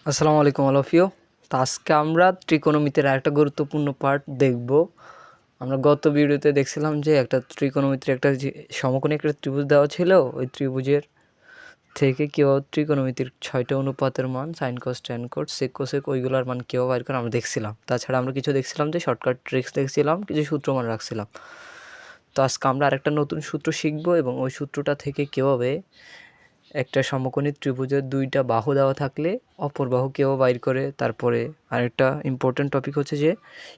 আসসালামু আলাইকুম all of you. তো আজকে আমরা ত্রিকোণমিতির আরেকটা গুরুত্বপূর্ণ পার্ট দেখব। আমরা গত ভিডিওতে দেখছিলাম যে একটা ত্রিকোণমিতির একটা যে সমকোণী একটা ত্রিভুজ দেওয়া ছিল, ওই ত্রিভুজের থেকে কীভাবে ত্রিকোণমিতির 6টা অনুপাতের মান sine cos tan cos sec cosec ওইগুলোর মান কীভাবে বাইর করে আমরা দেখছিলাম। তাছাড়া আমরা কিছু দেখছিলাম যে শর্টকাট ট্রিক্স দেখছিলাম, কিছু সূত্র মান রাখছিলাম। তো আজকে আমরা আরেকটা নতুন সূত্র শিখব এবং ওই সূত্রটা থেকে কীভাবে একটা সমকোণী ত্রিভুজের দুইটা বাহু দেওয়া থাকলে অপর বাহু কেউ বাইর করে। তারপরে আরেকটা ইম্পর্টেন্ট টপিক হচ্ছে যে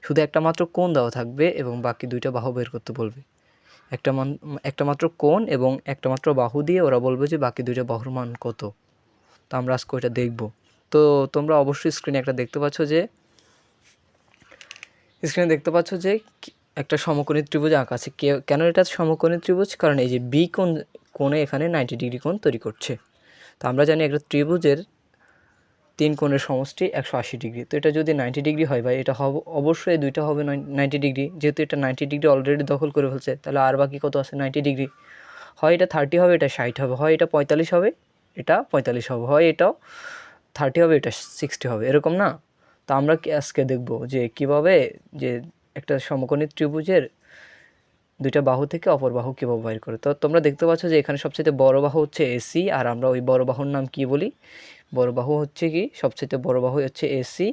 শুধু একটা মাত্র কোণ দেওয়া থাকবে এবং বাকি দুইটা বাহু বের করতে বলবে। একটা মাত্র কোণ এবং একটা মাত্র বাহু দিয়ে ওরা বলবে যে বাকি দুইটা বাহুর মান কত। তো আমরা আজকে ওইটা দেখব। তো তোমরা অবশ্যই স্ক্রিনে একটা দেখতে পাচ্ছ যে একটা সমকোণী ত্রিভুজ আঁকা আছে। কেন এটা সমকোণী ত্রিভুজ? কারণ এই যে বি কোণে এখানে 90 ডিগ্রি কোণ তৈরি করছে। তো আমরা জানি একটা ত্রিভুজের 3 কোণের সমষ্টি 180 ডিগ্রি। তো এটা যদি 90 ডিগ্রি হয় ভাই, এটা অবশ্যই দুইটা হবে 90 ডিগ্রি। যেহেতু এটা 90 ডিগ্রি অলরেডি দখল করে ফেলছে, তাহলে আর বাকি কত আছে? 90 ডিগ্রি। হয় এটা 30 হবে, এটা 60 হবে, হয় এটা 45 হবে, এটা 45 হবে, হয় এটাও 30 হবে, এটা 60 হবে, এরকম না? তো আমরা আজকে দেখব যে কীভাবে যে একটা সমকোণী ত্রিভুজের দুইটা বাহু থেকে অপর বাহু কীভাবে বাইর করে। তো তোমরা দেখতে পাচ্ছ যে এখানে সবচেয়ে বড় বাহু হচ্ছে এসি, আর আমরা ওই বড় বাহুর নাম কি বলি? বড় বাহু হচ্ছে কি? সবচেয়ে বড় বাহু হচ্ছে এসি।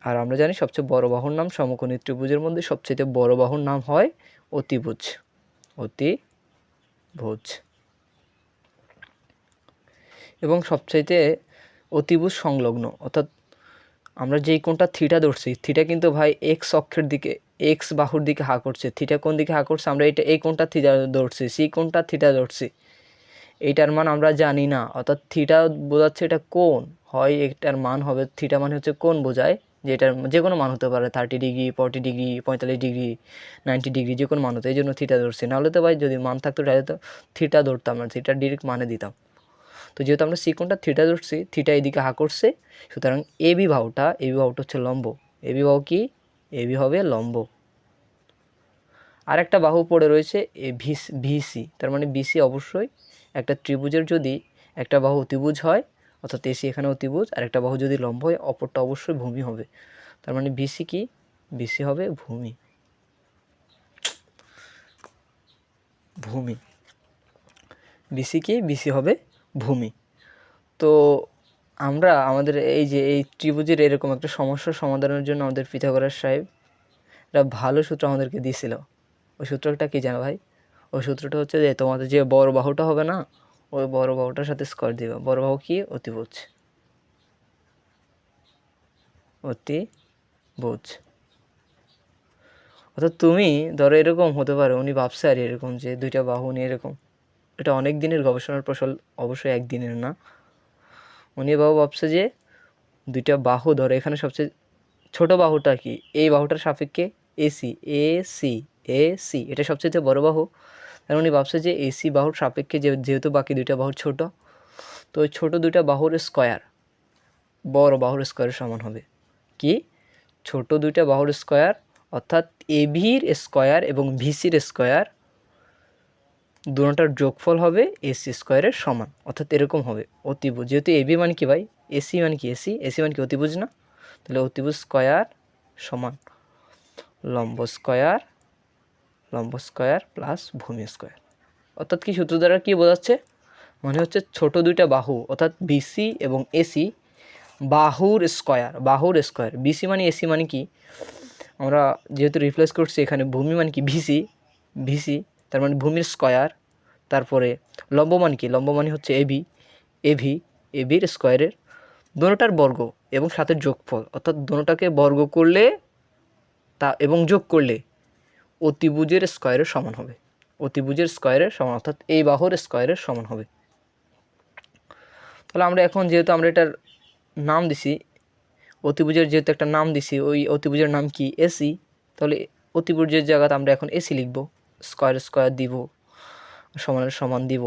আর আমরা জানি সবচেয়ে বড় বাহুর নাম, সমকোণী ত্রিভুজের মধ্যে সবচেয়ে বড় বাহুর নাম হয় অতিভুজ। অতিভুজ এবং সবচাইতে অতিভুজ সংলগ্ন, অর্থাৎ আমরা যেই কোণটা থিটা ধরছি, থিটা কিন্তু ভাই এক্স অক্ষের দিকে, এক্স বাহুর দিকে হা করছে। থিটা কোন দিকে হা করছে? আমরা এই কোণটা থিটা ধরছি, সি কোণটা থিটা ধরছি। এইটার মান আমরা জানি না, অর্থাৎ থিটা বোঝাচ্ছে এটা কোণ। হয় এটার মান হবে, থিটা মানে হচ্ছে কোণ বোঝায়, যে এটার যে কোনো মান হতে পারে, 30 ডিগ্রি, 40 ডিগ্রি, 45 ডিগ্রি, 90 ডিগ্রি, যে কোনো মান হতো। এই জন্য থিটা ধরছি। নাহলে তো ভাই যদি মান থাকতো তাহলে তো থিটা ধরতাম না, থিটা ডিরেক্ট মানে দিতাম। তো যেহেতু আমরা সি কোণটা থিটা ধরছি, থিটা এইদিকে হা করছে, সুতরাং এবি বাহুটা হচ্ছে লম্ব। এবি বাহু কি? এবি হবে লম্ব। আর একটা বাহু পড়ে রয়েছে ভিসি, তার মানে বিসি অবশ্যই একটা ত্রিভুজের যদি একটা বাহু অতিভুজ হয়, অর্থাৎ এসি এখানে অতিভুজ, আর একটা বাহু যদি লম্ব হয়, অপরটা অবশ্যই ভূমি হবে। তার মানে বিসি কি? বিসি হবে ভূমি। বিসি কি? বিসি হবে ভূমি। তো আমরা আমাদের এই যে এই ত্রিভুজের এরকম একটা সমস্যার সমাধানের জন্য আমাদের পিথাগোরাস সাহেব একটা ভালো সূত্র আমাদেরকে দিয়েছিল। ওই সূত্রটা কি জানো ভাই? ওই সূত্রটা হচ্ছে যে তোমাদের যে বড় বাহুটা হবে না, ওই বড় বাহুটার সাথে স্কয়ার দিবে। বড় বাহু কি? অতিভুজ। অর্থাৎ তুমি ধরো এরকম হতে পারে, উনি ভাবছে আর এরকম যে দুইটা বাহু নিয়ে এরকম, এটা অনেক দিনের গবেষণার ফসল, অবশ্যই একদিনের না। উনি ভাবছে যে দুইটা বাহু ধরো, এখানে সবচেয়ে ছোট বাহুটা কি? এই বাহুটার সাপেক্ষে এসি, এসি এটা সবচেয়ে বড় বাহু। কারণ উনি ভাবছে যে এসি বাহুর সাপেক্ষে যেহেতু বাকি দুইটা বাহু ছোট, তো ওই ছোটো দুইটা বাহুর স্কয়ার বড় বাহুর স্কয়ারের সমান হবে। কি? ছোট দুইটা বাহুর স্কয়ার, অর্থাৎ এভির স্কয়ার এবং ভিসির স্কয়ার দুটোটার যোগফল হবে এসি স্কয়ারের সমান, অর্থাৎ এরকম হবে অতিভুজ। যেহেতু এবি মানে কি ভাই? এসি মানে কি? এসি মানে কি? অতিভুজ না? তাহলে অতিভুজ স্কয়ার সমান লম্ব স্কয়ার প্লাস ভূমি স্কয়ার। অর্থাৎ কি সূত্র দ্বারা কি বোঝাচ্ছে? মানে হচ্ছে ছোট দুইটা বাহু, অর্থাৎ বিসি এবং এসি বাহুর স্কয়ার। বিসি মানে এসি মানে কি? আমরা যেহেতু রিপ্লেস করছি এখানে, ভূমি মানে কি? ভিসি, তার মানে ভূমির স্কয়ার। তারপরে লম্ব মানে কি? লম্ব মানে হচ্ছে এভির স্কয়ারের দোনোটার বর্গ এবং সাথে যোগফল, অর্থাৎ দোনোটাকে বর্গ করলে এবং যোগ করলে অতিভুজের স্কয়ারের সমান হবে। অর্থাৎ এই বাহুর স্কয়ারের সমান হবে। তাহলে আমরা এখন যেহেতু আমরা এটার নাম দিছি, অতিভুজের যেহেতু একটা নাম দিছি, ওই অতিভুজের নাম কি? এসি। তাহলে অতিভুজের জায়গাতে আমরা এখন এসি লিখব, স্কয়ার দিব, সমানের সমান দিব।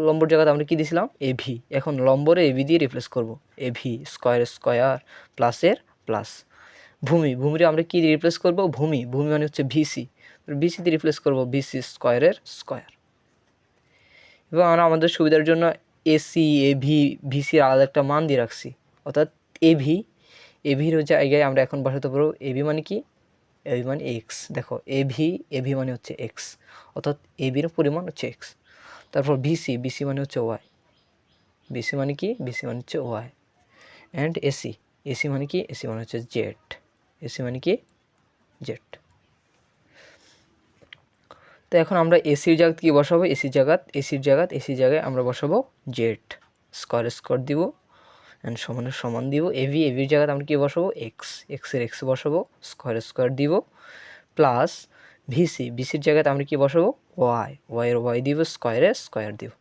লম্বর জায়গাতে আমরা কি দিছিলাম? এভি। এখন লম্বরে এভি দিয়ে রিপ্লেস করব। এভি স্কয়ার প্লাসের প্লাস। ভূমিরে আমরা কি দিয়ে রিপ্লেস করব? ভূমি মানে হচ্ছে ভিসি দিয়ে রিপ্লেস করব ভিসি স্কয়ারের স্কয়ার। এবং আমরা আমাদের সুবিধার জন্য এসি, এভি, ভিসির আলাদা একটা মান দিয়ে রাখছি। অর্থাৎ এবি, এভির জায়গায় আমরা এখন বসাতে পারবো এবি মানে কি, এবি মানে এক্স। দেখো এবি মানে হচ্ছে এক্স, অর্থাৎ এবির পরিমাণ হচ্ছে এক্স। তারপর বিসি মানে হচ্ছে ওয়াই, বিসি মানে কি, বিসি মানে হচ্ছে ওয়াই। অ্যান্ড এসি মানে কি, এসি মানে হচ্ছে জেড, এসি মানে কি জেড। তো এখন আমরা এসির জায়গায় কী বসাবো, এসির জায়গায় আমরা বসাবো জেড, স্কোয়ার দিব অ্যান্ড সমান দিব। এভির জায়গায় আমরা কী বসাবো, এক্স বসাবো, স্কোয়ার দিব প্লাস বিসির জায়গায় আমরা কী বসাবো, ওয়াই দিব, স্কোয়ার দিব।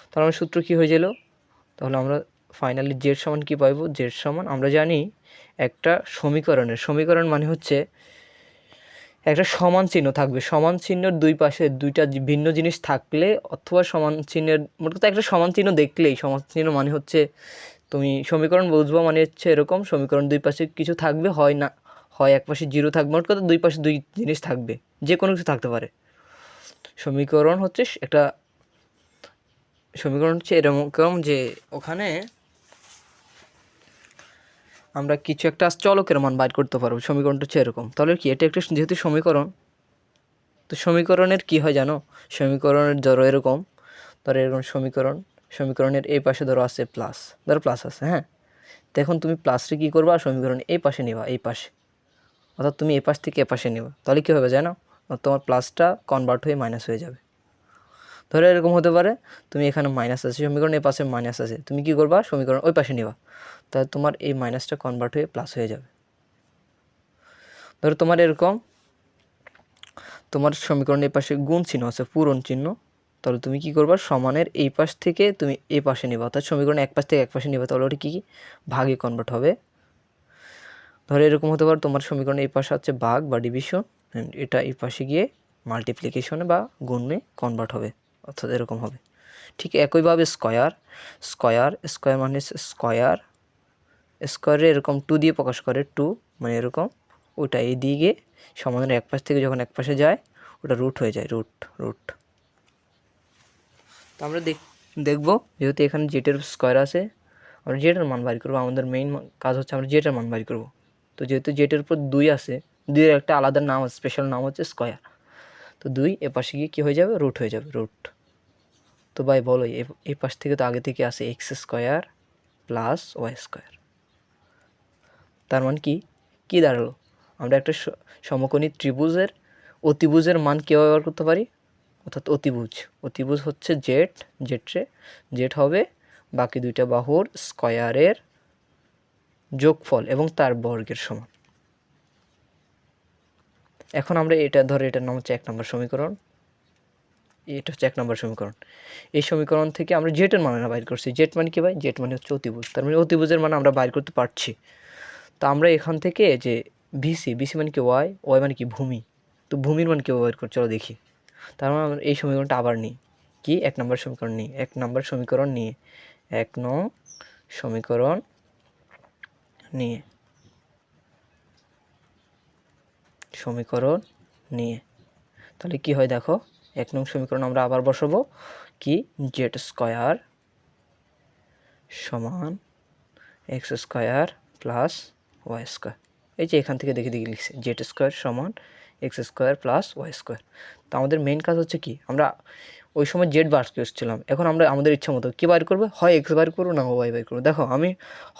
তাহলে আমার সূত্র কী হয়ে গেল, তাহলে আমরা ফাইনালি জেড সমান কী পাইব, জেড সমান আমরা জানি একটা সমীকরণ মানে হচ্ছে একটা সমান চিহ্ন থাকবে, সমান চিহ্নের দুই পাশে দুইটা ভিন্ন জিনিস থাকলে অথবা সমান চিহ্নের মোট কথা একটা সমান চিহ্ন দেখলেই, সমান চিহ্ন মানে হচ্ছে তুমি সমীকরণ বুঝবো মানে হচ্ছে এরকম, সমীকরণ দুই পাশে কিছু থাকবে, হয় এক পাশে জিরো থাকবে, মোট কথা দুই পাশে দুই জিনিস থাকবে, যে কোনো কিছু থাকতে পারে। সমীকরণ হচ্ছে এরকম যে ওখানে আমরা কিছু একটা চলকের মান বাইর করতে পারবো, সমীকরণটা হচ্ছে এরকম। তাহলে কি এটা একটা যেহেতু সমীকরণ, তো সমীকরণের কি হয় জানো, সমীকরণের ধরো এরকম সমীকরণের এই পাশে ধরো আছে প্লাস আছে, হ্যাঁ। তো এখন তুমি প্লাসটা কী করবা, সমীকরণ এই পাশে নিবা, এই পাশে, অর্থাৎ তুমি এই পাশ থেকে এ পাশে নিবা, তাহলে কী হবে জানো, তোমার প্লাসটা কনভার্ট হয়ে মাইনাস হয়ে যাবে। ধরো এরকম হতে পারে তুমি এখানে মাইনাস আছে, সমীকরণ এই পাশে মাইনাস আছে, তুমি কী করবা, সমীকরণ ওই পাশে নিবা, তাহলে তোমার এই মাইনাসটা কনভার্ট হয়ে প্লাস হয়ে যাবে। ধরো তোমার এরকম, তোমার সমীকরণ এই পাশে গুণ চিহ্ন আছে, পূরণ চিহ্ন, তাহলে তুমি কী করবা, সমানের এই পাশ থেকে তুমি এই পাশে নিবা, অর্থাৎ সমীকরণ এক পাশ থেকে এক পাশে নিবা, তাহলে ওটা কী ভাগে কনভার্ট হবে। ধরো এরকম হতে পারে তোমার সমীকরণ এই পাশে হচ্ছে ভাগ বা ডিভিশন, এটা এই পাশে গিয়ে মাল্টিপ্লিকেশনে বা গুণে কনভার্ট হবে, অর্থাৎ এরকম হবে। ঠিক একইভাবে স্কয়ার মানে স্কয়ারে এরকম 2 দিয়ে প্রকাশ করে, 2 মানে এরকম, ওটা এই দিকে সমানের এক পাশ থেকে যখন এক পাশে যায় ওটা রুট হয়ে যায়, রুট। তো আমরা দেখব যেহেতু এখানে জেটের স্কয়ার আছে, আমরা জেটের মান বাইর করবো, আমাদের মেইন কাজ হচ্ছে আমরা জেটের মান বাইর করব। তো যেহেতু জেটের উপর 2 আছে, 2-এর একটা আলাদা নাম আছে, স্পেশাল নাম হচ্ছে স্কয়ার, তো 2 এ পাশে গিয়ে কী হয়ে যাবে, রুট হয়ে যাবে, রুট। তো ভাই বলো এই পাশ থেকে তো আগে থেকে আছে x square plus y square, তার মান কি দাঁড়ালো, আমরা একটা সমকোণী ত্রিভুজের অতিভুজের মান কীভাবে ব্যবহার করতে পারি, অর্থাৎ অতিভুজ হচ্ছে জেড হবে বাকি দুইটা বাহুর স্কয়ারের যোগফল এবং তার বর্গের সমান। এখন আমরা এটার নাম হচ্ছে 1 নম্বর সমীকরণ, এটা হচ্ছে 1 নম্বর সমীকরণ। এই সমীকরণ থেকে আমরা জেটের মান বাইর করছি, জেড মানে কি ভাই, জেড মানে হচ্ছে অতিভুজ, তার মানে অতিভুজের মান আমরা বাইর করতে পারছি। তো আমরা এখান থেকে যে বিসি মানে কি ওয়াই মানে কি ভূমি, তো ভূমির মান কীভাবে বাইর করছি চলো দেখি। তার মানে আমরা এই সমীকরণটা আবার নিই, কি 1 নম্বর সমীকরণ নিই, 1 নম্বর সমীকরণ নিয়ে 1 নং সমীকরণ নিয়ে তাহলে কি হয় দেখো, 1 নং সমীকরণ আমরা আবার বসাবো কি, জেড স্কয়ার সমান x square plus y square. এই যে এখান থেকে দেখে লিখছি জেড স্কয়ার সমান x square plus y square. তো আমাদের মেইন কাজ হচ্ছে কি, আমরা ওই সময় জেড বার করছিলাম, এখন আমরা আমাদের ইচ্ছা মতো কী বার করবো, হয় এক্স বার করবো না ওয়াই বার করবো। দেখো আমি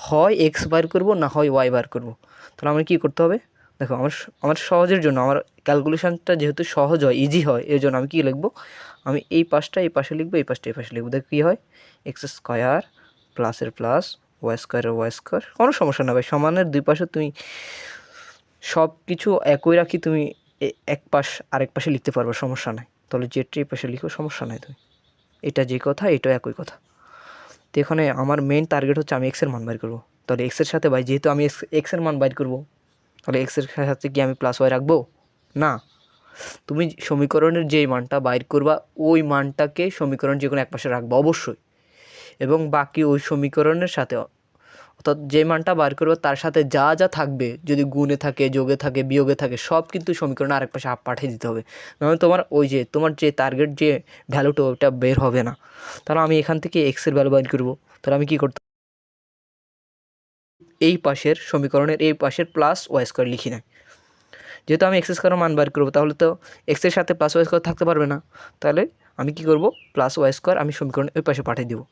হয় এক্স বার করবো না হয় ওয়াই বার করবো, তাহলে আমার কী করতে হবে, দেখো আমার সহজের জন্য, আমার ক্যালকুলেশানটা যেহেতু সহজ হয়, ইজি হয়, এর জন্য আমি কী লিখবো, আমি এই পাশটা এই পাশে লিখবো, এই পাশটা এই পাশে লিখবো। দেখো কী হয়, এক্স স্কয়ার প্লাসের প্লাস ওয়াই স্কয়ার, কোনো সমস্যা না ভাই, সমানের দুই পাশে তুমি সব কিছু একই রাখি, তুমি এক পাশ আরেক পাশে লিখতে পারবে, সমস্যা নাই। তাহলে জেডটা এই পাশে লিখো, সমস্যা নাই, তুমি এটা যে কথা এটাও একই কথা। তো এখানে আমার মেইন টার্গেট হচ্ছে আমি এক্সের মান বাইর করবো, তাহলে এক্সের সাথে ভাই যেহেতু আমি এক্সের মান বাইর করবো, তাহলে এক্সের সাথে কি আমি প্লাস ওয়াই রাখবো না, তুমি সমীকরণের যেই মানটা বাইর করবা ওই মানটাকে সমীকরণ যে কোনো এক পাশে রাখবা অবশ্যই, এবং বাকি ওই সমীকরণের সাথে অর্থাৎ যে মানটা বার করবে তার সাথে যা যা থাকবে, যদি গুণে থাকে, যোগে থাকে, বিয়োগে থাকে, সব কিন্তু সমীকরণে আরেক পাশে পাঠিয়ে দিতে হবে, নাহলে তোমার যে টার্গেট যে ভ্যালুটা ওটা বের হবে না। তাহলে আমি এখান থেকে এক্সের ভ্যালু বাইর করবো, তাহলে আমি কী করতে এই পাশের সমীকরণের এই পাশের প্লাস ওয়াই স্কোয়ার লিখি না, যেহেতু আমি এক্স স্কোয়ারের মান বার করবো, তাহলে তো এক্সের সাথে প্লাস ওয়াই স্কোয়ার থাকতে পারবে না, তাহলে আমি কি করব, প্লাস ওয়াই স্কোয়ার আমি সমীকরণের ওই পাশে পাঠিয়ে দেবো।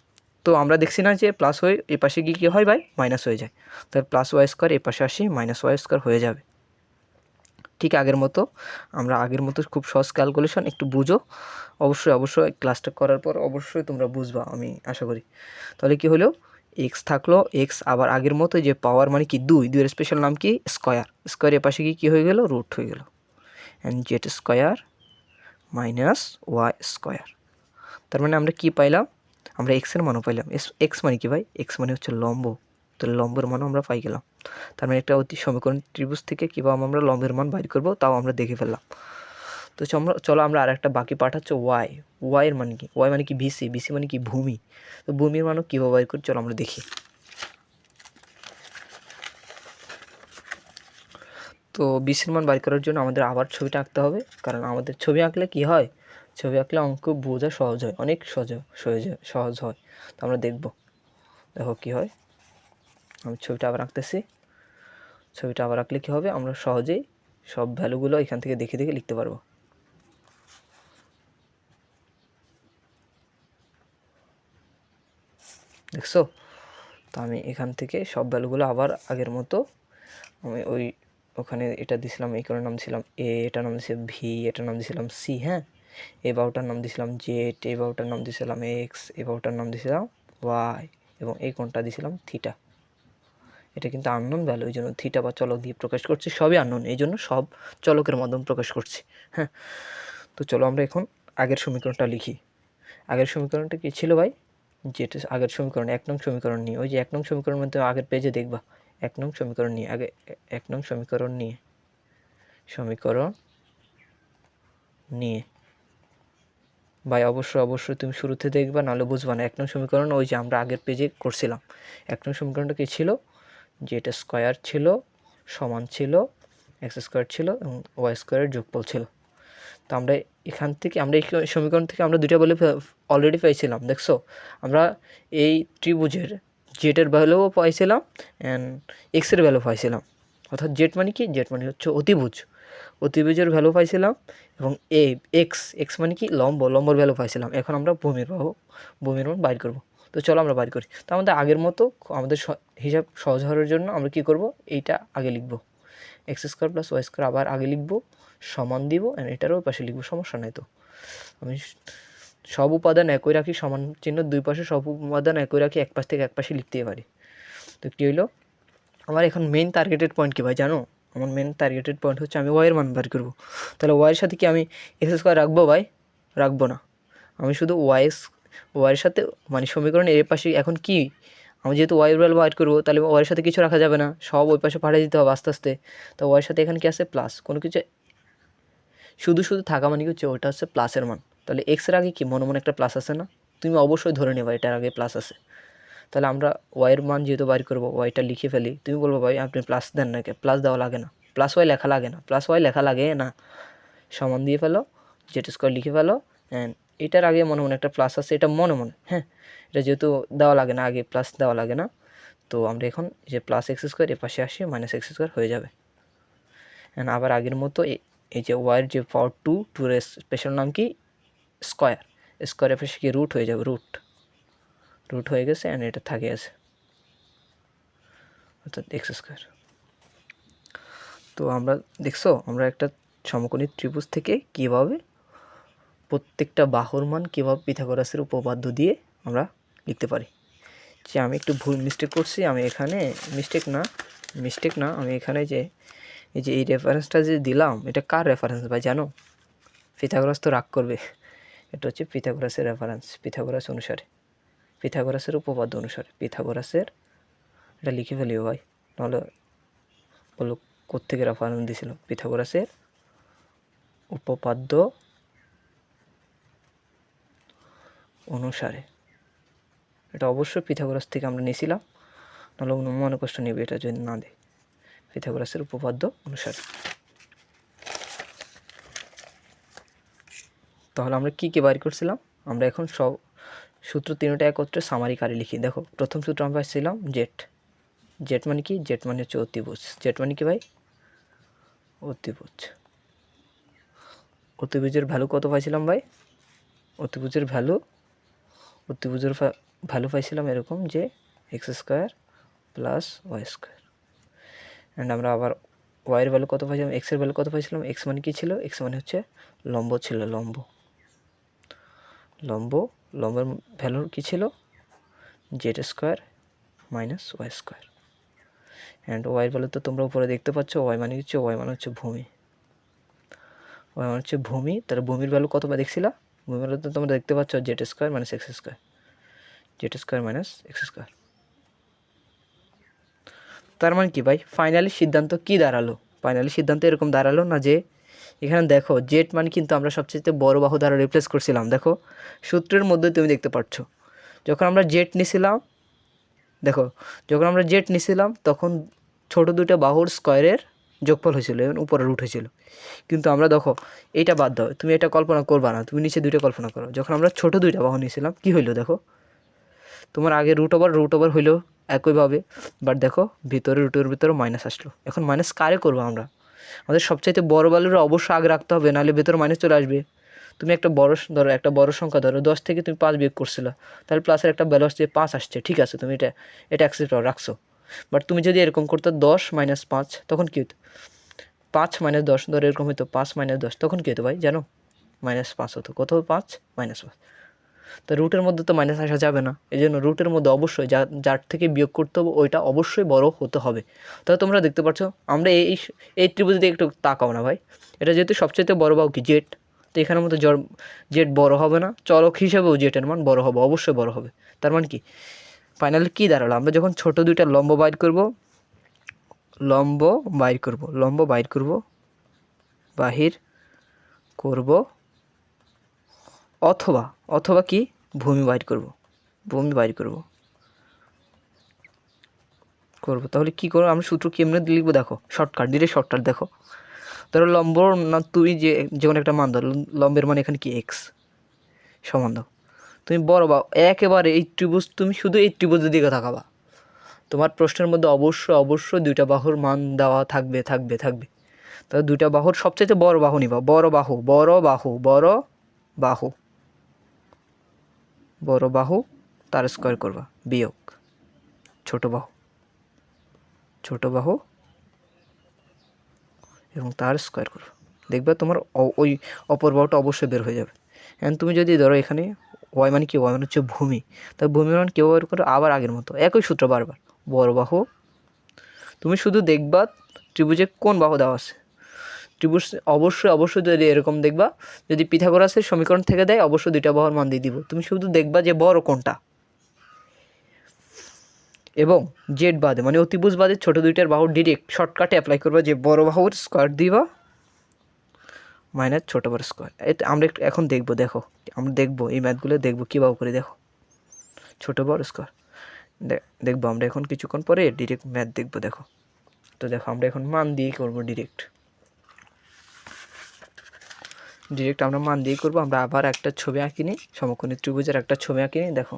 তো আমরা দেখছি না যে প্লাস হয়ে এই পাশে গিয়ে কী হয় ভাই, মাইনাস হয়ে যায়, তাহলে প্লাস ওয়াই স্কোয়ার এই পাশে আসি মাইনাস ওয়াই স্কোয়ার হয়ে যাবে। ঠিক আগের মতো, আমরা আগের মতো খুব সহজ ক্যালকুলেশন, একটু বুঝো, অবশ্যই ক্লাসটা করার পর অবশ্যই তোমরা বুঝবা আমি আশা করি। তাহলে কি হলো, এক্স থাকলো, এক্স আবার আগের মতো যে পাওয়ার মানে কি দুইয়ের স্পেশাল নাম কি স্কোয়ার, স্কোয়ারের পাশে কি কী হয়ে গেল, রুট হয়ে গেল, and z square minus y square. তার মানে আমরা কি পাইলাম, আমরা এক্সের মানও পাইলাম। এক্স মানে কি ভাই, এক্স মানে হচ্ছে লম্ব, তাহলে লম্বের মানও আমরা পাই গেলাম। তার মানে একটা অতি সমীকরণ ত্রিভুজ থেকে কীভাবে আমরা লম্বের মান বাইর করবো তাও আমরা দেখে ফেললাম। তো চলো আমরা আর একটা বাকি পার্ট হচ্ছে ওয়াই। ওয়াইয়ের মানে কি, ওয়াই মানে কি বিসি, বিসি মানে কি ভূমি, তো ভূমির মানও কীভাবে বাইর করি চলো আমরা দেখি। তো বিসির মান বাইর করার জন্য আমাদের আবার ছবিটা আঁকতে হবে, কারণ আমাদের ছবি আঁকলে কি হয়, ছবি আঁকলে অঙ্ক বোঝা সহজ হয়, অনেক সহজ হয়। তো আমরা দেখবো, দেখো কী হয়। আমি ছবিটা আবার আঁকতেছি, ছবিটা আবার আঁকলে কী হবে, আমরা সহজেই সব ভ্যালুগুলো এখান থেকে দেখে দেখে লিখতে পারবো। দেখছো, তো আমি এখান থেকে সব ভ্যালুগুলো আবার আগের মতো আমি ওখানে এটা দিছিলাম, এই কারণে নাম দিছিলাম এ, এটার নাম দিয়েছিলাম ভি, এটার নাম দিয়েছিলাম সি, হ্যাঁ, এই বাহুটার নাম দিয়েছিলাম জেড, এই বাহুটার নাম দিয়েছিলাম এক্স, এই বাহুটার নাম দিয়েছিলাম ওয়াই, এবং এই কোণটা দিয়েছিলাম থিটা। এটা কিন্তু আননোন ভ্যালু, এই জন্য থিটা বা চলক দিয়ে প্রকাশ করছি, সবই আননোন, এই জন্য সব চলকের মাধ্যমে প্রকাশ করছি, হ্যাঁ। তো চলো আমরা এখন আগের সমীকরণটা লিখি। আগের সমীকরণটা কী ছিল ভাই, যেটা আগের সমীকরণ 1 নং সমীকরণ নিয়ে, ওই যে 1 নং সমীকরণের মধ্যে আগের পেজে দেখবা 1 নং সমীকরণ নিয়ে, আগে 1 নং সমীকরণ নিয়ে ভাই অবশ্যই তুমি শুরুতে দেখবা, নাহলে বুঝবা না। 1 নং সমীকরণ ওই যে আমরা আগের পেজে করছিলাম। 1 নং সমীকরণটা কী ছিল, যে এটা স্কোয়ার ছিল, সমান ছিল, এক্স স্কোয়ার ছিল এবং ওয়াই স্কোয়ারের যোগফল ছিল। তো আমরা এখান থেকে, আমরা এই সমীকরণ থেকে আমরা দুইটা বলে অলরেডি পাইছিলাম, দেখছো, আমরা এই ত্রিভুজের জেটের ভ্যালুও পাইছিলাম অ্যান্ড এক্সের ভ্যালু পাইছিলাম। অর্থাৎ জেড মানে কি, জেড মানে হচ্ছে অতিভুজের ভ্যালু পাইছিলাম, এবং এক্স মানে কি লম্বর ভ্যালু পাইছিলাম। এখন আমরা ভূমির মান বাইর করব। তো চলো আমরা বাইর করি। তো আমাদের আগের মতো আমাদের হিসাব সহজ হওয়ার জন্য আমরা কি করব, এইটা আগে লিখব, x square plus y square আবার আগে লিখব, সমান দিব, অ্যান্ড এটারও পাশে লিখব, সমস্যা নাই। তো আমি সব উপাদান একই রাখি, সমান চিহ্ন দুই পাশে সব উপাদান একই রাখি, এক পাশ থেকে এক পাশে লিখতে পারি। তো কী হইলো, আমার এখন মেন টার্গেটেড পয়েন্ট কী ভাই জানো, আমার মেন টার্গেটেড পয়েন্ট হচ্ছে আমি ওয়াইয়ের মান বার করবো। তাহলে ওয়াইয়ের সাথে কি আমি এক্স স্কোয়ার রাখবো ভাই, রাখবো না, আমি শুধু ওয়াইয়ের সাথে মানে সমীকরণের এর পাশে এখন কি, আমি যেহেতু ওয়াইয়ের ভ্যালু বার করবো, তাহলে ওয়াইয়ের সাথে কিছু রাখা যাবে না, সব ওই পাশে পাঠিয়ে দিতে হবে আস্তে আস্তে। তো ওয়াইয়ের সাথে এখানে কি আছে, প্লাস, কোনো কিছু শুধু থাকা মানে কি হচ্ছে ওটা হচ্ছে প্লাসের মান। তাহলে এক্সের আগে কি মনে একটা প্লাস আছে না, তুমি অবশ্যই ধরে নেবা এটার আগে প্লাস আছে। তাহলে আমরা ওয়াইয়ের মান যেহেতু বাইর করবো, ওয়াইটা লিখে ফেলি। তুমি বলবো ভাই আপনি প্লাস দেন না, প্লাস দেওয়া লাগে না, প্লাস ওয়াই লেখা লাগে না, প্লাস ওয়াই লেখা লাগে না, সমান দিয়ে ফেলো, জেড স্কোয়ার লিখে ফেলো, অ্যান্ড এটার আগে মনে একটা প্লাস আছে, এটা মনে হ্যাঁ, এটা যেহেতু দেওয়া লাগে না, আগে প্লাস দেওয়া লাগে না, তো আমরা এখন যে প্লাস এক্স স্কোয়ার এর পাশে আসি মাইনাস এক্স স্কোয়ার হয়ে যাবে। অ্যান্ড আবার আগের মতো এই যে ওয়াইয়ের যে পাওয়ার টুর স্পেশাল নাম কি স্কোয়ারের পাশে কি রুট হয়ে যাবে, রুট হয়ে গেছে, অ্যান্ড এটা থাকে আছে অর্থাৎ এক্স স্কোয়ার। তো আমরা দেখছো, আমরা একটা সমকোণী ত্রিভুজ থেকে কীভাবে প্রত্যেকটা বাহুর মান কীভাবে পিথাগোরাসের উপপাদ্য দিয়ে আমরা লিখতে পারি। যে আমি একটু ভুল মিস্টেক করছি, আমি এখানে মিস্টেক না আমি এখানে যে এই রেফারেন্সটা যে দিলাম, এটা কার রেফারেন্স ভাই জানো, পিথাগোরাস তো রাগ করবে, এটা হচ্ছে পিথাগোরাসের রেফারেন্স, পিথাগোরাস অনুসারে, পিথাগোরাসের উপপাদ্য অনুসারে, পিথাগোরাসের, এটা লিখে ফেলিও ভাই, নাহলে বলো কোত্থেকে রেফারেন্স দিয়েছিল, পিথাগোরাসের উপপাদ্য অনুসারে, এটা অবশ্যই পিথাগোরাস থেকে আমরা নিয়েছিলাম, নাহলে মনে কষ্ট নেবে এটা যদি না দেয়, পিথাগোরাসের উপপাদ্য অনুসারে। তাহলে আমরা কী বাইর করছিলাম, আমরা এখন সব সূত্র তিনটা একত্রে সামারি কারে লিখি। দেখো প্রথম সূত্র আমরা পাচ্ছিলাম জেড, জেড মানে কি, জেড মানে হচ্ছে অতিভুজ। জেড মানে কি ভাই, অতিভুজ। অতিভুজের ভ্যালু কত পাইছিলাম ভাই, অতিভুজের ভ্যালু পাইছিলাম এরকম যে x square plus y square. And আমরা আবার ওয়াইয়ের ভ্যালু কত পাইছিলাম, এক্সের ভ্যালু কত পাইছিলাম, এক্স মানে কি ছিল, এক্স মানে হচ্ছে লম্ব ছিল, লম্বের ভ্যালু কি ছিল, z square minus y square. And ওয়াইয়ের ভ্যালু তো তোমরা উপরে দেখতে পাচ্ছ, ওয়াই মানে হচ্ছে ভূমি, ওয়াই মানে হচ্ছে ভূমি। তাহলে ভূমির ভ্যালু কত বা দেখছিলা, ভূমির ভ্যালু তো তোমরা দেখতে পাচ্ছ Z square minus x square, Z square minus x square. তার মানে কি ভাই, ফাইনালি সিদ্ধান্ত কি দাঁড়ালো, ফাইনালি সিদ্ধান্ত এরকম দাঁড়ালো না যে এখানে দেখো জেড মানে কিন্তু আমরা সবচেয়ে বড় বাহু দ্বারা রিপ্লেস করছিলাম। দেখো সূত্রের মধ্যে তুমি দেখতে পাচ্ছ, যখন আমরা জেড নিছিলাম, দেখো যখন আমরা জেড নিছিলাম তখন ছোট দুটো বাহুর স্কোয়ারের যোগফল হয়েছিল এবং উপরে রুট হয়েছিল। কিন্তু আমরা দেখো এইটা বাদ দাও, তুমি এটা কল্পনা করবা না, তুমি নিচে দুইটা কল্পনা করো। যখন আমরা ছোট দুইটা বাহু নিয়েছিলাম কি হইলো, দেখো তোমার আগে রুট ওভার হইলো একইভাবে, বাট দেখো রুটের ভিতরে মাইনাস আসলো। এখন মাইনাস কারে করবো আমরা, আমাদের সবচাইতে বড় ভ্যালুর অবশ্যই আগে রাখতে হবে, নাহলে ভেতরে মাইনাস চলে আসবে। তুমি একটা বড় সংখ্যা ধরো, 10 থেকে তুমি 5 বিয়োগ করছিলা, তাহলে প্লাসের একটা ভ্যালু আসছে 5 আসছে, ঠিক আছে তুমি এটা অ্যাকসেপ্ট রাখছো। বাট তুমি যদি এরকম করতো 10 মাইনাস 5, তখন কী হতো, 5 মাইনাস 10 ধরো এরকম হতো, 5 মাইনাস 10 তখন কী হতো ভাই জানো, -5 হতো। কত, 5 -5। তো রুটের মধ্যে তো মাইনাস আসা যাবে না, এই জন্য রুটের মধ্যে অবশ্যই যার থেকে বিয়োগ করতে হবে ওইটা অবশ্যই বড় হতে হবে। তাহলে তোমরা দেখতে পাচ্ছ আমরা এই ত্রিভুজ দিয়ে একটু তাকাও না ভাই, এটা যেহেতু সবচেয়ে বড় বাহু কি জেড, তো এখানের মধ্যে জেড বড় হবে না, চলক হিসেবেও জেটের মান বড় হবে, অবশ্যই বড় হবে। তার মানে কি ফাইনালি কী দাঁড়ালো, আমরা যখন ছোট দুইটা লম্ব বাইর করব, বাহির করব, অথবা কি ভূমি বাইর করব, তাহলে কী করবো আমরা, সূত্র কেমনে লিখবো দেখো, শর্টকাট দেখো। ধরো লম্ব না, তুই যে কোনো একটা মান ধরো, লম্বের মান এখানে কি এক্স সমান দাও, তুমি বড় বা একেবারে এই ত্রিভুজ, তুমি শুধু এই ত্রিভুজের দিকে তাকাবা, তোমার প্রশ্নের মধ্যে অবশ্যই দুইটা বাহুর মান দেওয়া থাকবে। তাহলে দুইটা বাহুর সবচেয়ে বড় বাহু নিবা, বড় বাহু তার স্কোয়ার করবা, বিয়োগ ছোট বাহু এবং তার স্কোয়ার করবা, দেখবে তোমার ওই অপর বাহুটা অবশ্যই বের হয়ে যাবে। এখন তুমি যদি ধরো এখানে ওয়াই মানে কি, ওয়াই মানে হচ্ছে ভূমি, তাই ভূমির মান কেউ বের করে আবার আগের মতো একই সূত্র বারবার, বড় বাহু, তুমি শুধু দেখবা ত্রিভুজে কোন বাহু দেওয়া আছে, ত্রিভুজ অবশ্যই যদি এরকম দেখবা, যদি পিথাগোরাসের সমীকরণ থেকে দেয় অবশ্যই দুইটা বাহুর মান দিয়ে দিব, তুমি শুধু দেখবা যে বড় কোনটা, এবং জেড বাদে মানে অতিভুজ বাদে ছোটো দুইটার বাহুর ডিরেক্ট শর্টকাটে অ্যাপ্লাই করবা, যে বড় বাহুর স্কোয়ার দিবা মাইনাস ছোটো বাহুর স্কোয়ার। আমরা এখন দেখো আমরা এই ম্যাথগুলো দেখবো কীভাবে করে, দেখো ছোটো বাহুর স্কোয়ার দেখবো আমরা এখন কিছুক্ষণ পরে ডিরেক্ট ম্যাথ দেখবো, দেখো। তো দেখো আমরা এখন মান দিয়ে করবো, ডিরেক্ট আমরা মান দিয়ে করবো। আমরা আবার একটা ছবি আঁকিনি, সমকোণী ত্রিভুজের একটা ছবি আঁকিনি, দেখো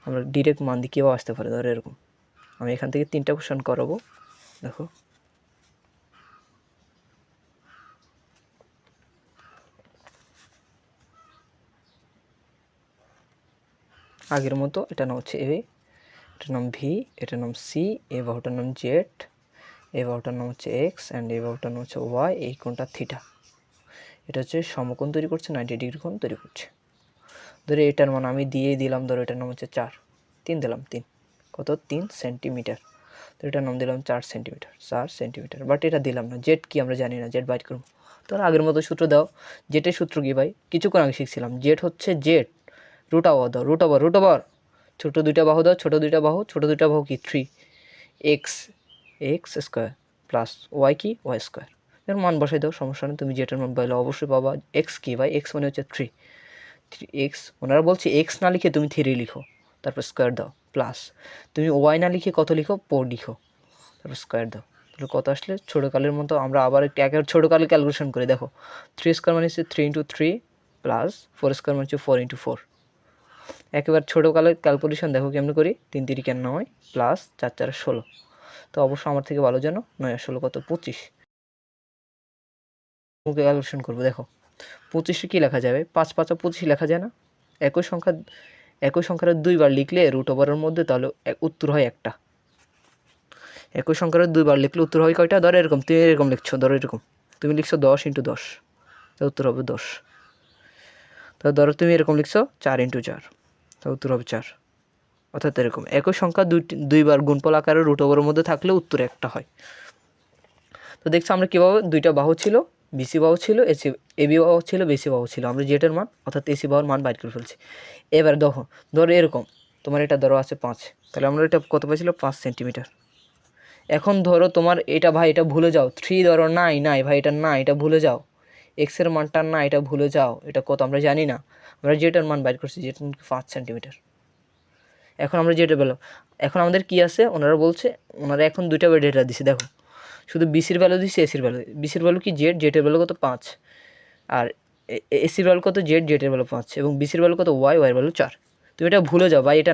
আমরা ডিরেক্ট মান দিয়ে কীভাবে আসতে পারে। ধরো এরকম আমি এখান থেকে 3টা কোশ্চেন করাবো, দেখো আগের মতো, এটার নাম হচ্ছে এ, এটার নাম ভি, এটার নাম সি, এই বাহুটার নাম জেড, এই বাহুটার নাম হচ্ছে এক্স, অ্যান্ড এই বাহুটার নাম হচ্ছে ওয়াই, এই কোণটা থিটা। এটা হচ্ছে সমকোণ তৈরি করছে, 90 ডিগ্রি কোণ তৈরি করছে। ধরো এটার মান আমি দিয়েই দিলাম, ধরো এটার নাম হচ্ছে 4, 3 দিলাম, 3 কত 3 সেন্টিমিটার, তো এটার নাম দিলাম 4 সেন্টিমিটার, বাট এটা দিলাম না, জেড কি আমরা জানি না, জেড বাইট করবো। তাহলে আগের মতো সূত্র দাও, জেটের সূত্র কি ভাই, কিছুক্ষণ আগে শিখছিলাম, জেড হচ্ছে জেড রুট ওভার ছোটো দুইটা বাহু দাও, ছোটো দুইটা বাহু কি 3x স্কোয়ার প্লাস ওয়াই কি ওয়াই স্কোয়ার, এর মান বসাই দাও, সমস্যা নেই। তুমি যেটার মান পাইলে অবশ্যই পাবা। এক্স কি ভাই, এক্স মানে হচ্ছে 3x, ওনারা বলছে এক্স না লিখে তুমি 3 লিখো, তারপর স্কোয়ার দাও, প্লাস তুমি ওয়াই না লিখে কত লিখো, 4 লিখো, তারপর স্কোয়ার দাও। তাহলে কত আসলে ছোটোকালের মতো আমরা আবার একটু একের ছোটোকালে ক্যালকুলেশন করে দেখো, 3 স্কোয়ার মানে হচ্ছে 3 × 3 প্লাস 4 স্কোয়ার মানে হচ্ছে 4 × 4, একেবারে ছোটোকালের ক্যালকুলেশন দেখো কেমন করি, 3 3 9 প্লাস 4 4 16। তো অবশ্য আমার থেকে ভালো জানো, 9 আর 16 কত, 25। মুখে ক্যালকুলেশন করবো, দেখো 25 কী লেখা যাবে, 5 5 25 লেখা যায় না। একই সংখ্যার 2বার লিখলে রুট ওভারের মধ্যে, তাহলে উত্তর হয় একটা। একই সংখ্যার 2বার লিখলে উত্তর হয় কয়টা, ধরো এরকম, তুমি এরকম লিখছো, ধরো এরকম তুমি লিখছো 10 × 10, তো উত্তর হবে 10। তো ধরো তুমি এরকম লিখছো 4 × 4, তো উত্তর হবে 4। অর্থাৎ এরকম একই সংখ্যা 2বার গুণফল আকারে রুট ওভারের মধ্যে থাকলে উত্তর একটা হয়। তো দেখছো আমরা কীভাবে দুইটা বাহু ছিল, বিসি বাহু ছিল, এবি বাহু ছিল, বিসি বাহু ছিল, আমরা জেটের মান অর্থাৎ এসি বাহুর মান বাইর করে ফেলছি। এবার দেখো, ধরো এরকম তোমার এটা ধরো আছে 5, তাহলে আমরা এটা কত পাইছিল, 5 সেন্টিমিটার। এখন ধরো তোমার এটা ভাই এটা ভুলে যাও, 3 ধরো নাই ভাই, এটা না, এটা ভুলে যাও, এক্সের মানটা না, এটা ভুলে যাও, এটা কত আমরা জানি না, আমরা জেটের মান বাইর করছি, যেটা 5 সেন্টিমিটার। এখন আমরা যেটা পেলাম, এখন আমাদের কি আছে, ওনারা এখন দুইটা ডেটা দিছে, দেখো শুধু বিসির ভ্যালু দিচ্ছে, এসির ভ্যালু, বিসির ভ্যালু কি জেটের ভ্যালু কত 5, আর এসির ভ্যালু কত জেটের ভ্যালু 5, এবং বিসির ভ্যালু কত ওয়াইয়ের ভ্যালু 4। তুমি এটা ভুলে যাও ভাই, এটা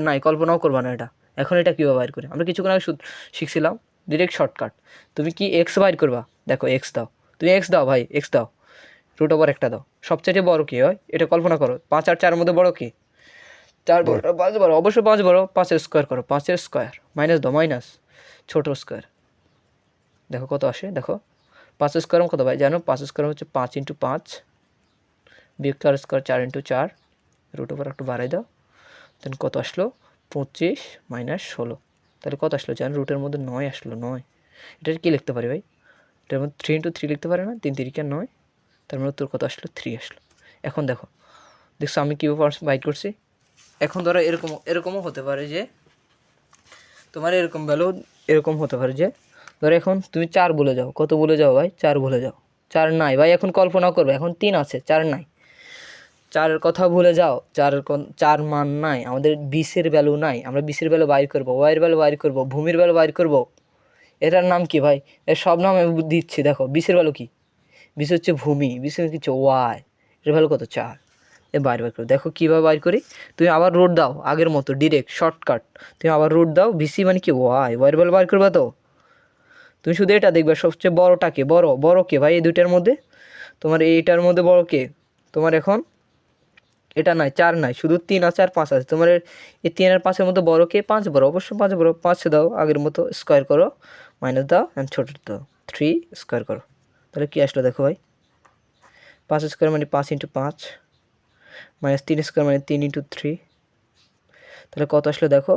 নাই, কল্পনাও করবা না এটা। এখন এটা কীভাবে বাইর করে, আমরা কিছুক্ষণ আগে শিখছিলাম ডিরেক্ট শর্টকাট। তুমি কি এক্স বাইর করবা, দেখো এক্স দাও, তুমি এক্স দাও ভাই, এক্স দাও, রুট ওভার একটা দাও, সবচেয়ে বড় কী হয় এটা কল্পনা করো, 5 আর 4 মধ্যে বড় কি, 4 বড়, 5 বড়, অবশ্যই 5 বড়, 5-এর স্কোয়ার করো, 5-এর স্কোয়ার মাইনাস দাও, মাইনাস ছোটো স্কোয়ার, দেখো কত আসে, দেখো 5 স্কোয়ার কত ভাই জানো, 5 স্কোয়ার হচ্ছে 5 × 5, বিয়োগ 4 স্কোয়ার 4 × 4, রুট ওভার একটু বাড়াই দাও, দেন কত আসলো 25 মাইনাস 16, তাহলে কত আসলো জানো, রুটের মধ্যে 9 আসলো, 9। এটার কী লিখতে পারি ভাই, এটার মধ্যে 3 × 3 লিখতে পারে না, 3 3 9, তার মানে উত্তর কত আসলো, 3 আসলো। এখন দেখছো আমি কীভাবে বাইট করছি। এখন ধরো এরকমও হতে পারে যে তোমার এরকম ভ্যালু, এরকম হতে পারে যে ধরো এখন তুমি 4 ভুলে যাও, কত ভুলে যাও ভাই, 4 ভুলে যাও, 4 নাই ভাই, এখন কল্পনা করবে, এখন 3 আছে, 4 নাই, 4-এর কথা ভুলে যাও, 4 মান নাই, আমাদের বিসের ভ্যালু নাই, আমরা বিসের ভ্যালু বাইর করবো, ওয়াইয়ের ভ্যালু বাইর করবো, ভূমির ভ্যালু বাইর করবো, এটার নাম কি ভাই, এর সব নাম আমি দিচ্ছি, দেখো বিসের ভ্যালু কি, বিস হচ্ছে ভূমি, বিস হচ্ছে ওয়াই, এর ভ্যালু কত 4, বাইর করো, দেখো কীভাবে বাইর করি, তুমি আবার রুট দাও আগের মতো ডিরেক্ট শর্টকাট, তুমি আবার রুট দাও, বিসি মানে কি ওয়াইয়ের ভ্যালু বাইর করবা, তো তুমি শুধু এটা দেখবে সবচেয়ে বড়টাকে, বড় কে ভাই, এই দুইটার মধ্যে তোমার এইটার মধ্যে বড় কে, তোমার এখন এটা নাই, 4 নাই, শুধু 3 আছে আর 5 আছে, তোমার এই 3 আর 5-এর মধ্যে বড় কে, 5 বড়, অবশ্যই 5 বড়, 5 দাও আগের মতো, স্কোয়ার করো, মাইনাস দাও অ্যান্ড ছোটো দাও, 3 স্কোয়ার করো, তাহলে কী আসলো দেখো ভাই, 5 স্কোয়ার মানে 5 × 5, মাইনাস 3 স্কোয়ার মানে 3 × 3, তাহলে কত আসলো দেখো,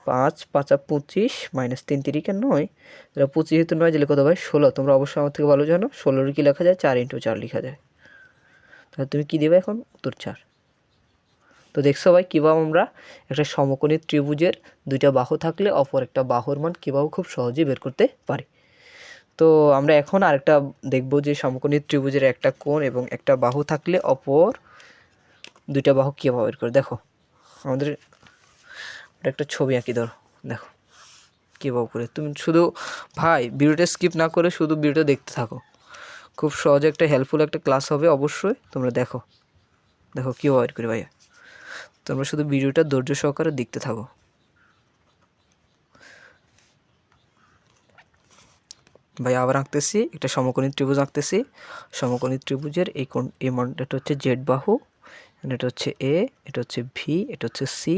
5 5 25 মাইনাস 3 3 9, তাহলে 25 যেহেতু 9 দিলে কত ভাই 16, তোমরা অবশ্যই আমার থেকে ভালো জানো 16 কী লেখা যায়, 4 × 4 লেখা যায়, তাহলে তুমি কী দেবে এখন, উত্তর 4। তো দেখছো ভাই কীভাবে আমরা একটা সমকোণী ত্রিভুজের দুইটা বাহু থাকলে অপর একটা বাহুর মান কীভাবে খুব সহজেই বের করতে পারি। তো আমরা এখন আরেকটা দেখব যে সমকোণী ত্রিভুজের একটা কোণ এবং একটা বাহু থাকলে অপর দুইটা বাহু কীভাবে বের করে। দেখো আমাদের একটা ছবি আঁকি, ধরো দেখো কীভাবে করে, তুমি শুধু ভাই ভিডিওটা স্কিপ না করে শুধু ভিডিওটা দেখতে থাকো, খুব সহজে একটা হেল্পফুল একটা ক্লাস হবে, অবশ্যই তোমরা দেখো কীভাবে বের করি ভাইয়া, তোমরা শুধু ভিডিওটা ধৈর্য সহকারে দেখতে থাকো। ভাই আবার আঁকতেছি, একটা সমকোণী ত্রিভুজ আঁকতেছি, সমকোণী ত্রিভুজের এই মানটা হচ্ছে জেড বাহু, এটা হচ্ছে এ, এটা হচ্ছে ভি, এটা হচ্ছে সি,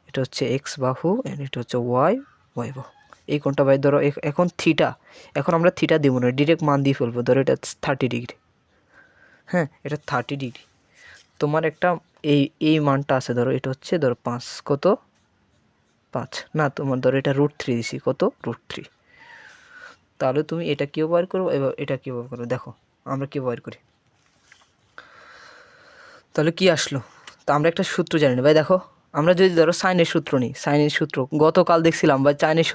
এটা হচ্ছে এক্স বাহু, এটা হচ্ছে ওয়াই বাহু। এই কোণটা ভাই ধরো এখন থিটা, এখন আমরা থিটা দেবো না, ডিরেক্ট মান দিয়ে ফেলবো, ধরো এটা 30 ডিগ্রি, হ্যাঁ এটা 30 ডিগ্রি, তোমার একটা এই মানটা আছে, ধরো এটা হচ্ছে ধরো 5, কত 5 না, তোমার ধরো এটা √3 দিছি, কত √3, তাহলে তুমি এটা কীভাবে বার করবো, এবার এটা কীভাবে করবো, দেখো আমরা কীভাবে বার করি, তাহলে কি আসলো, তো আমরা একটা সূত্র জানি না ভাই, দেখো আমরা যদি ধরো সাইনের সূত্র নিই, সাইনের সূত্র গতকাল দেখছিলাম ভাই, সাইনের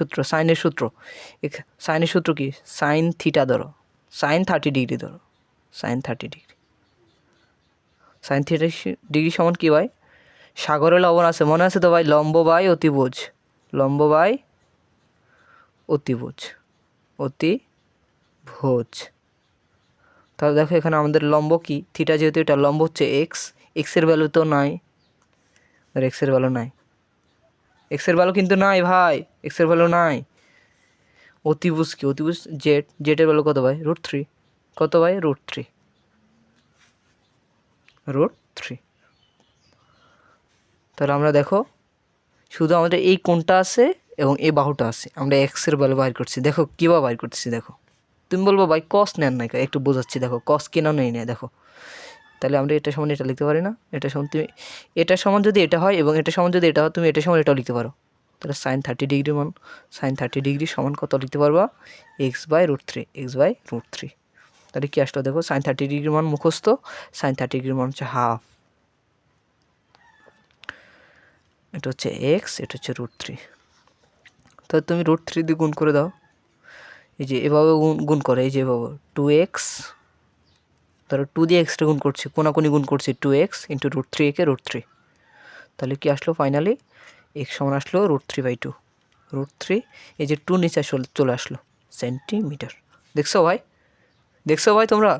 সূত্র কি, সাইন থিটা ধরো, সাইন 30 ডিগ্রি ধরো, সাইন 30 ডিগ্রি, সাইন 30 ডিগ্রি সমান কী ভাই, সাগরে লবণ আছে মনে আছে তো ভাই, লম্ব বাই অতিভুজ, লম্ব বাই অতিভুজ, অতিভুজ, তাহলে দেখো এখানে আমাদের লম্ব কি, থিটা যেহেতু এটা লম্ব হচ্ছে এক্স, এক্সের ভ্যালু তো নাই, তার এক্সের ভ্যালু নাই, এক্সের ভ্যালু কিন্তু নাই ভাই, এক্সের ভ্যালু নাই। অতিভুজ কি? অতিভুজ জেড, জেডের ভ্যালু কত ভাই? √3। কত ভাই? √3, √3। তাহলে আমরা দেখো শুধু আমাদের এই কোণটা আছে এবং এই বাহুটা আছে, আমরা এক্সের ভ্যালু বাইর করছি। দেখো কীভাবে বাইর করতেছি দেখো। তুমি বলবো ভাই কস নেন নাই, একটু বোঝাচ্ছি দেখো, কস কেন নেই না দেখো। তাহলে আমরা এটা সমান এটা লিখতে পারি না, এটা সমান তুমি এটা সমান যদি এটা হয় এবং এটা সমান যদি এটা হয়, তুমি এটা সমান এটাও লিখতে পারো। তাহলে সাইন 30° মান, সাইন 30° সমান কত লিখতে পারবা? x/√3, x/√3। তাহলে কী আসলো দেখো, সাইন 30° মান মুখস্থ, সাইন 30° মান হচ্ছে হাফ, এটা হচ্ছে এক্স, এটা হচ্ছে √3। তো তুমি √3 দিয়ে গুণ করে দাও, এই যে এভাবে গুণ করে, এই যে এভাবে 2x, ধরো 2 দিয়ে এক্সটা গুণ করছি, কোনাকুনি গুণ করছি, 2x ইন্টু √3 একে √3। তাহলে কি আসলো ফাইনালি? এক্স সমান আসলো √3/2, √3, এই যে 2 নিচে চলে আসলো সেন্টিমিটার। দেখছো ভাই, দেখছো ভাই তোমরা?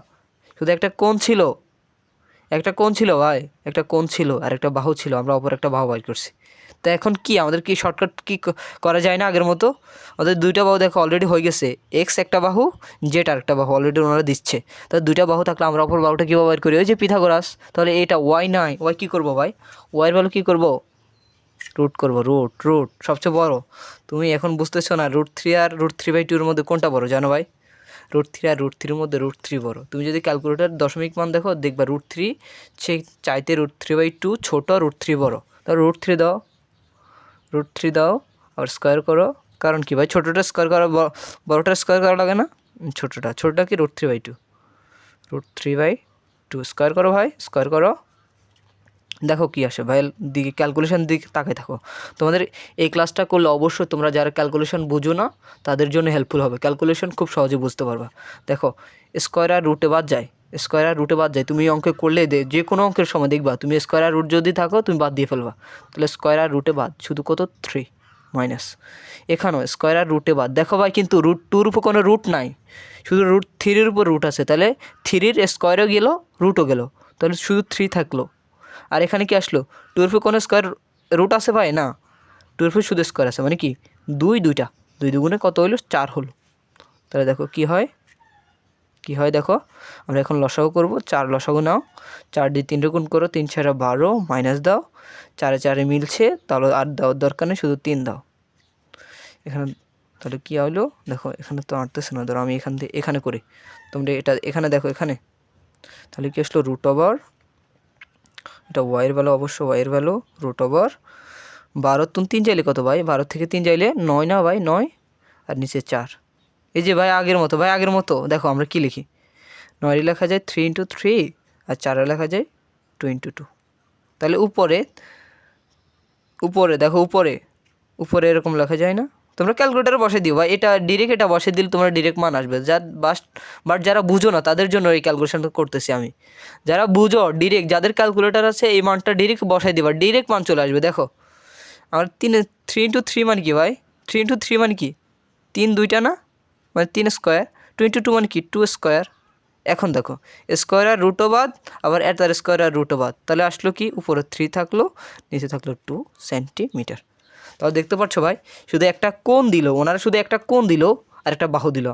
শুধু একটা কোণ ছিল, একটা কোণ ছিল ভাই, একটা কোণ ছিল আর একটা বাহু ছিল, আমরা অপর একটা বাহু বাইর করছি। তো এখন কি আমাদের কি শর্টকাট কি করা যায় না আগের মতো? ওদের দুইটা বাহু দেখো অলরেডি হয়ে গেছে, এক্স একটা বাহু, জেড আর একটা বাহু অলরেডি ওনারা দিচ্ছে। তো দুইটা বাহু থাকলে আমরা অপর বাহুটা কীভাবে বাইর করি? ওই যে পিথাগোরাস। তাহলে এটা ওয়াই নাই, ওয়াই কী করবো ভাই? ওয়াইয়ের ভ্যালু কী করবো? রুট করবো, রুট সবচেয়ে বড়। তুমি এখন বুঝতেছো না √3 আর √3/2 মধ্যে কোনটা বড় জানো ভাই? √3 আর √3 মধ্যে √3 বড়। তুমি যদি ক্যালকুলেটার দশমিক মান দেখো দেখবা √3 সে চাইতে √3/2 ছোট, √3 বড়। তাহলে √3 দাও, √3 দাও, আবার স্কোয়ার করো। কারণ কি ভাই? ছোটোটা স্কোয়ার করা, বড়োটা স্কোয়ার করা লাগে না? ছোটোটা কি? √3/2, √3/2 স্কোয়ার করো ভাই, স্কোয়ার করো। দেখো কি আসে ভাই, দিকে ক্যালকুলেশন দিকে তাকাই থাকো। তোমাদের এই ক্লাসটা করলে অবশ্যই তোমরা যারা ক্যালকুলেশন বুঝো না তাদের জন্য হেল্পফুল হবে, ক্যালকুলেশন খুব সহজে বুঝতে পারবা। দেখো স্কোয়ার আর রুটে বাদ যায়, স্কোয়ার আর রুটে বাদ যায়, তুমি অঙ্কে করলে যে কোনো অঙ্কের সময় দেখবা তুমি স্কোয়ার আর রুট যদি থাকো তুমি বাদ দিয়ে ফেলবা। তাহলে স্কোয়ার আর রুটে বাদ, শুধু কত? 3 মাইনাস। এখানেও স্কোয়ার আর রুটে বাদ, দেখো ভাই কিন্তু √2-র উপর কোনো রুট নাই, শুধু √3-র উপর রুট আছে। তাহলে 3-র স্কোয়ারও গেল, রুটও গেল, তাহলে শুধু 3 থাকলো। আর এখানে কি আসলো? 2-র উপর কোনো স্কোয়ার রুট আছে ভাই? না, 2-র উপর শুধু স্কোয়ার আছে, মানে কি দুইটা, 2 দুগুণে কত হইলো? 4 হলো। তাহলে দেখো কি হয়, কি হয় দেখো, আমরা এখন লসাগু করব। 4 লসাগু নাও, 4 দিয়ে 3 গুণ করো, 3 4 12, মাইনাস দাও, 4 4 মিলছে, তাহলে আর দেওয়ার দরকার নেই, শুধু 3 দাও এখানে। তাহলে কী হলো দেখো, এখানে তো আঁটতেছে না, ধরো আমি এখান থেকে এখানে করি, তোমরা এটা এখানে দেখো এখানে। তাহলে কি আসলো? √, এটা ওয়াইয়ের ভ্যালু, অবশ্য ওয়াইয়ের ভ্যালু, √, 12 তুমি 3 চাইলে কত ভাই? 12 থেকে 3 চাইলে 9 না ভাই? 9 আর নিচে 4। এই যে ভাই আগের মতো, ভাই আগের মতো দেখো আমরা কি লিখি, 9 লেখা যায় 3 × 3 আর 4 লেখা যায় 2 × 2। তাহলে উপরে দেখো, উপরে এরকম লেখা যায় না? তোমরা ক্যালকুলেটারে বসে দিও ভাই, এটা ডিরেক্ট, এটা বসে দিলে তোমরা ডিরেক্ট মান আসবে। বাট যারা বুঝো না তাদের জন্য এই ক্যালকুলেশনটা করতেছি আমি। যারা বুঝো ডিরেক্ট, যাদের ক্যালকুলেটার আছে এই মানটা ডিরেক্ট বসাই দিবা, ডিরেক্ট মান চলে আসবে। দেখো আমার 3 × 3 মানে কি ভাই? 3 × 3 মানে কি? 3 দুইটা না, মানে 3 স্কোয়ার। 2 × 2 মানে কি? 2 স্কোয়ার। এখন দেখো স্কোয়ার আর রুটও বাদ, আবার তার স্কোয়ার আর রুটও বাদ, তাহলে আসলো কি? উপরে 3 থাকলো, নিচে থাকলো 2 সেন্টিমিটার। তাহলে দেখতে পাচ্ছ ভাই, শুধু একটা কোণ দিল, ওনারা শুধু একটা কোণ দিল আর একটা বাহু দিল।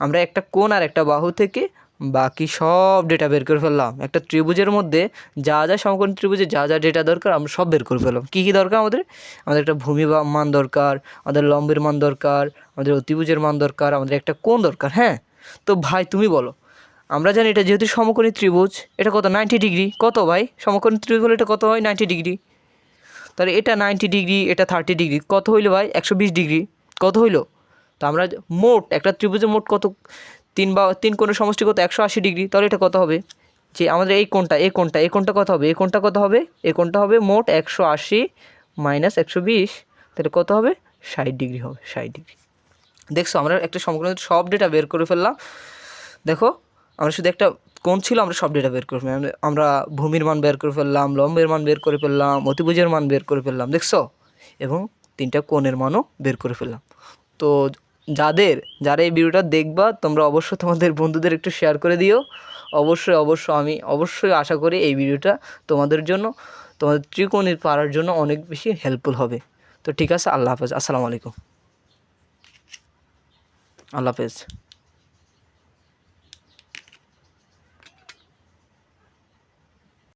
আমরা একটা কোণ আর একটা বাহু থেকে বাকি সব ডেটা বের করে ফেললাম। একটা ত্রিভুজের মধ্যে যা যা সমকোণী ত্রিভুজে যা যা ডেটা দরকার আমরা সব বের করে ফেললাম। কী কী দরকার আমাদের? আমাদের একটা ভূমি মান দরকার, আমাদের লম্বের মান দরকার, আমাদের অতিভুজের মান দরকার, আমাদের একটা কোণ দরকার। হ্যাঁ, তো ভাই তুমি বলো, আমরা জানি এটা যেহেতু সমকোণী ত্রিভুজ, এটা কত? 90°। কত ভাই? সমকোণী ত্রিভুজ হলে এটা কত হয়? 90°। তাহলে এটা 90°, এটা 30°, কত হইলো ভাই? 120°। কত হইলো? তো আমরা মোট একটা ত্রিভুজের মোট কত, 3 কোণের সমষ্টি কত? 180°। তাহলে এটা কত হবে? যে আমাদের এই কোণটা কত হবে? এই কোণটা কত হবে? এই কোণটা হবে মোট 180 মাইনাস 120, তাহলে কত হবে? 60° হবে, 60°। দেখছো আমরা একটা সমকোণের সব ডেটা বের করে ফেললাম। দেখো আমরা শুধু একটা কোণ ছিল, আমরা সব ডেটা বের করে ফেললাম, আমরা ভূমির মান বের করে ফেললাম, লম্বের মান বের করে ফেললাম, অতিভুজের মান বের করে ফেললাম, দেখছো? এবং 3টা কোণের মানও বের করে ফেললাম। তো যারা এই ভিডিওটা দেখবা তোমরা অবশ্যই তোমাদের বন্ধুদের একটু শেয়ার করে দিও। অবশ্যই আমি অবশ্যই আশা করি এই ভিডিওটা তোমাদের জন্য তোমাদের ত্রিকোণের পারার জন্য অনেক বেশি হেল্পফুল হবে। তো ঠিক আছে, আল্লাহ হাফেজ, আসসালামু আলাইকুম, আল্লাহ হাফেজ।